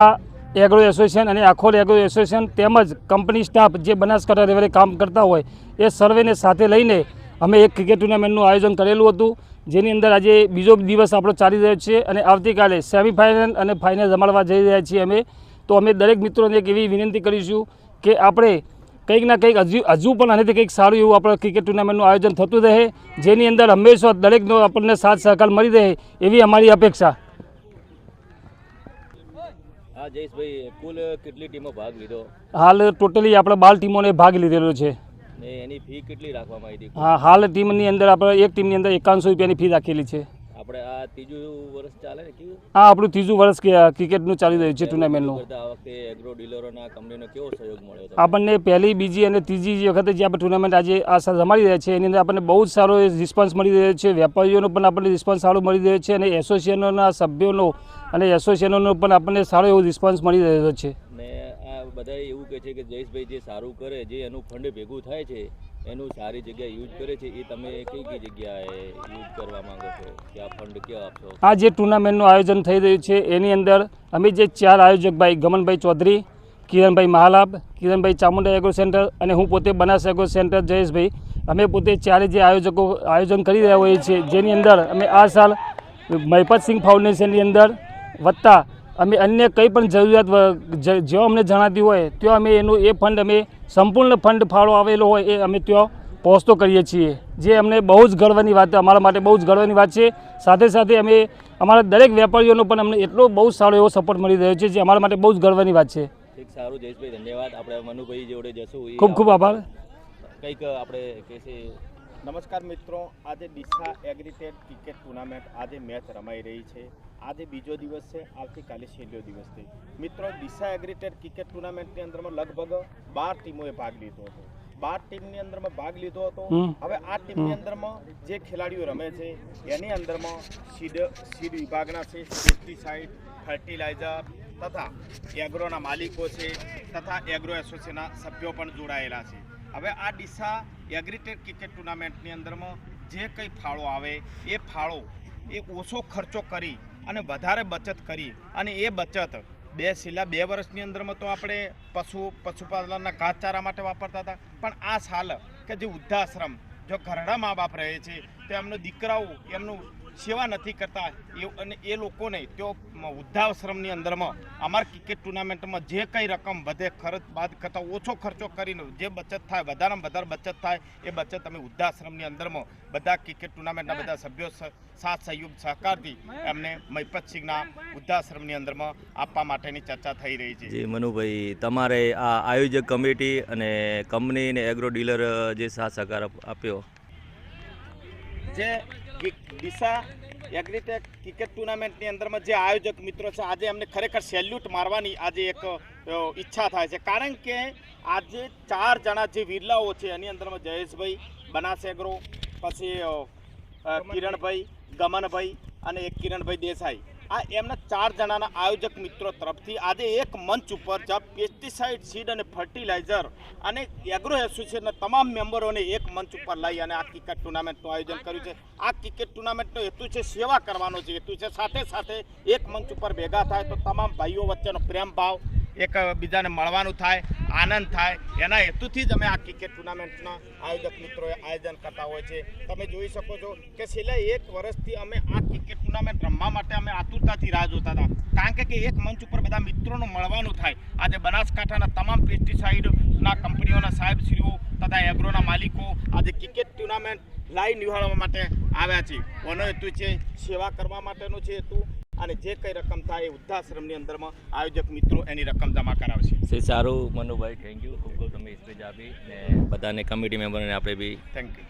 Agro association અને આખોલ agro association તેમજ company staff જે બનાસકાંઠા લેવલે કામ કરતા હોય એ સર્વેને સાથે લઈને અમે એક ક્રિકેટ ટુર્નામેન્ટનું આયોજન કરેલું હતું, જેની અંદર આજે બીજો દિવસ આપણો ચાલી રહ્યો છે અને આવતીકાલે સેમિફાઇનલ અને ફાઇનલ રમાડવા જઈ રહ્યા છીએ અમે. તો અમે દરેક મિત્રોને એક એવી વિનંતી કરીશું કે આપણે કંઈક ના કંઈક હજુ પણ આનાથી કંઈક સારું એવું આપણે ક્રિકેટ ટુર્નામેન્ટનું આયોજન થતું રહે, જેની અંદર હંમેશા દરેકનો આપણને સાથ સહકાર મળી રહે એવી અમારી અપેક્ષા. હા જયેશભાઈ, કુલ કેટલી ટીમો ભાગ લીધો? હાલ ટોટલી આપણે 12 ટીમોને ભાગ લીધેલો છે. ને એની ફી કેટલી રાખવામાં આવી હતી? હા, હાલ ટીમની અંદર આપણે એક ટીમની અંદર 5100 રૂપિયાની ફી રાખેલી છે. આપણે આ ત્રીજું વર્ષ ચાલે ને કેવું? હા, આપણું ત્રીજું વર્ષ ક્રિકેટનું ચાલી રહ્યું છે ટુર્નામેન્ટનું. આ વખતે એગ્રો ડીલરોના કંપનીનો કેવો સહયોગ મળ્યો હતો? આપણને પહેલી, બીજી અને ત્રીજી વખતે જે આપણે ટુર્નામેન્ટ આજે આ રમાડી રહ્યા છે એની અંદર આપણને બહુ જ સારો રિસ્પોન્સ મળી રહ્યો છે. વેપારીઓનો પણ આપણને રિસ્પોન્સ સારો મળી રહ્યો છે અને એસોસિએશનોના સભ્યોનો અને એસોસિએશનોનો પણ આપણને સારો એવો રિસ્પોન્સ મળી રહ્યો છે. ને આ બધા એવું કહે છે કે જયેશભાઈ જે સારું કરે, જે એનું ફંડ ભેગું થાય છે એનું સારી જગ્યાએ યુઝ કરે છે, એ તમે કઈ કઈ જગ્યાએ યુઝ કરવા માંગો છો કે આ ફંડ ક્યાં આપશો? આ જે ટુર્નામેન્ટનું આયોજન થઈ રહ્યું છે એની અંદર અમે જે 4 આયોજક ભાઈ ગમનભાઈ ચૌધરી, કિરણભાઈ મહાલાભ, કિરણભાઈ ચામુંડા એગ્રો સેન્ટર અને હું પોતે બનાસ એગ્રો સેન્ટર જયેશભાઈ, અમે પોતે ચારે જે આયોજન કરી રહ્યા હોઈએ છીએ, જેની અંદર અમે આ સાલ મહિપતસિંહ ફાઉન્ડેશનની અંદર વત્તા અમે અન્ય કંઈ પણ જરૂરિયાત જો અમને જણાતી હોય ત્યાં અમે એનું એ ફંડ અમે સંપૂર્ણ ફંડ ફાળો આવેલો હોય એ અમે ત્યાં પહોંચતો કરીએ છીએ, જે અમને બહુ જ ગર્વની વાત, અમારા માટે બહુ જ ગર્વની વાત છે. સાથે સાથે અમે અમારા દરેક વેપારીઓનો પણ અમને એટલો બહુ સારો એવો સપોર્ટ મળી રહ્યો છે, જે અમારા માટે બહુ જ ગર્વની વાત છે. ઠીક, સારું જયેશભાઈ, ધન્યવાદ. આપણે મનુભાઈ જોડે જશું. ખૂબ ખૂબ આભાર. કંઈક આપણે કહેશે. નમસ્કાર મિત્રો, આજે ડીસા એગ્રીટેડ ક્રિકેટ ટુર્નામેન્ટ આજે મેચ રમાઈ રહી છે. આજે બીજો દિવસ છે, આવતીકાલે છેલ્લો દિવસ છે. મિત્રો, ડીસા એગ્રીટેડ ક્રિકેટ ટુર્નામેન્ટની અંદરમાં લગભગ 12 ટીમોએ ભાગ લીધો હતો. 12 ટીમની અંદરમાં ભાગ લીધો હતો. હવે આ ટીમની અંદરમાં જે ખેલાડીઓ રમે છે એની અંદરમાં સીડ વિભાગના છે, પેસ્ટિસાઇડ, ફર્ટિલાઇઝર તથા એગ્રોના માલિકો છે તથા એગ્રો એસોસિએશનના સભ્યો પણ જોડાયેલા છે. હવે આ ડીસા એગ્રીટેડ ક્રિકેટ ટુર્નામેન્ટની અંદરમાં જે કંઈ ફાળો આવે એ ફાળો એ ઓછો ખર્ચો કરી અને વધારે બચત કરી અને એ બચત છેલ્લા 2 વર્ષની અંદરમાં તો આપણે પશુપાલનના ઘાસચારા માટે વાપરતા હતા, પણ આ સાલ કે જે વૃદ્ધાશ્રમ જો ઘરડા મા બાપ રહે છે તો એમનો દીકરાઓ એમનું સેવા નથી કરતા અને એ લોકોને તેઓ વૃદ્ધાશ્રમની અંદરમાં અમારા ક્રિકેટ ટુર્નામેન્ટમાં જે કંઈ રકમ વધે ખર્ચ બાદ કરતાં ઓછો ખર્ચો કરીને જે બચત થાય, વધારેમાં વધારે બચત થાય એ બચત અમે વૃદ્ધાશ્રમની અંદરમાં બધા ક્રિકેટ ટુર્નામેન્ટના બધા સભ્યો સાથ સહયોગ સહકારથી એમને મહિપતસિંહના વૃદ્ધાશ્રમની અંદરમાં આપવા માટેની ચર્ચા થઈ રહી છે. જી મનુભાઈ, તમારે આ આયોજક કમિટી અને કંપની અને એગ્રો ડીલર જે સાથ સહકાર આપ્યો, જે ડીસા એગ્રીટેક ક્રિકેટ ટુર્નામેન્ટની અંદરમાં જે આયોજક મિત્રો છે આજે એમને ખરેખર સેલ્યુટ મારવાની આજે એક ઈચ્છા થાય છે, કારણ કે આજે 4 જણા જે વિરલાઓ છે એની અંદરમાં જયેશભાઈ બનાસ એગ્રો, પછી કિરણભાઈ, ગમનભાઈ અને એક કિરણભાઈ દેસાઈ, આ એમના 4 જણાના આયોજક મિત્રો તરફથી આજે એક મંચ ઉપર જ્યાં પેસ્ટિસાઇડ, સીડ અને ફર્ટિલાઇઝર અને એગ્રો એસોસિએશનના તમામ મેમ્બરોને એક મંચ ઉપર લઈ અને આ ક્રિકેટ ટુર્નામેન્ટનું આયોજન કર્યું છે. આ ક્રિકેટ ટુર્નામેન્ટનો હેતુ છે સેવા કરવાનો છે, હેતુ છે સાથે સાથે એક મંચ ઉપર ભેગા થાય તો તમામ ભાઈઓ વચ્ચેનો પ્રેમ ભાવ, એક બીજાને મળવાનું થાય, આનંદ થાય, એના હેતુથી જ અમે આ ક્રિકેટ ટુર્નામેન્ટના આયોજક મિત્રોએ આયોજન કરતા હોય છે. તમે જોઈ શકો છો કે છેલ્લા 1 વર્ષથી અમે આ ક્રિકેટ ટુર્નામેન્ટ રમવા માટે અમે આતુરતાથી રાહ જોતા હતા, કારણ કે એક મંચ ઉપર બધા મિત્રોનું મળવાનું થાય. આજે બનાસકાંઠાના તમામ પેસ્ટિસાઇડના કંપનીઓના સાહેબશ્રીઓ તથા એગ્રોના માલિકો આજે ક્રિકેટ ટુર્નામેન્ટ લાઈવ નિહાળવા માટે આવ્યા છે. એનો હેતુ છે સેવા કરવા માટેનો છે હેતુ, અને જે કંઈ રકમ થાય એ વૃદ્ધાશ્રમની અંદરમાં આયોજક મિત્રો એની રકમ જમા કરાવશે. સારું મનુભાઈ, થેન્ક યુ ખૂબ ખૂબ તમે સ્પીચ આપી ને બધાને કમિટી મેમ્બરને આપણે બી થેન્ક યુ.